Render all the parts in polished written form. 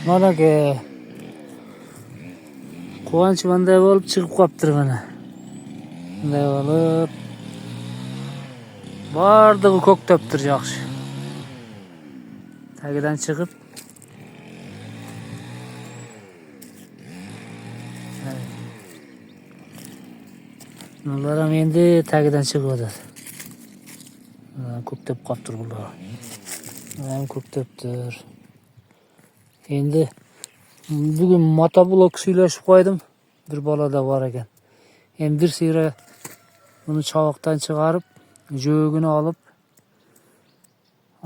Mana ki Quvonch bunday bo'lib chiqib qolibdir mana. Bunday bo'lib bardig'i ko'ktobdir yaxshi. Tagidan chiqib bunlar ham endi tagidan chiqadi. Ko'ktob qolibdir bular. Ham ko'ktobdir. Endi bugun motoblok suylashib qo'ydim. Bir bolada bor ekan. Endi bir sira buni chovoqdan chiqarib, jo'gini olib,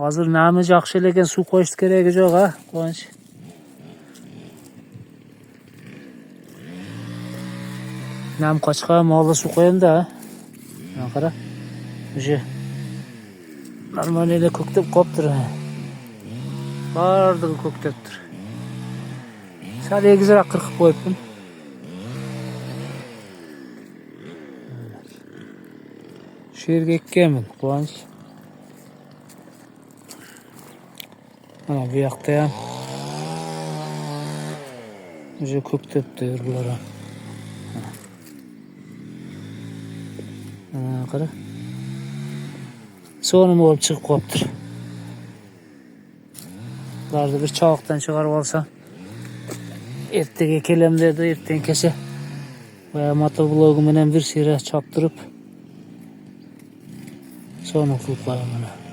hozir nami yaxshi lekin suv qo'yish keragi yo'q, ha, Quvonch. Nam qochqa molga suv qo'yamda, ha. Mana qara. O'sha normalda ko'ktab qolibdir. Bardig'i ko'ktobdir. Sal egizroq qirqib qo'yibdim. Shu yerga ekkanman, Quvonch. Mana bu yoqda ham o'sha ko'ktobdir bular ham. Mana qara. So'nim bo'lib chiqib qolibdir. Bularni bir chovoqdan chiqarib olsam, ertaga kelam dedi, ertaga kecha va motoblogim bilan bir sira choptirib so'nim qilib qo'yaman.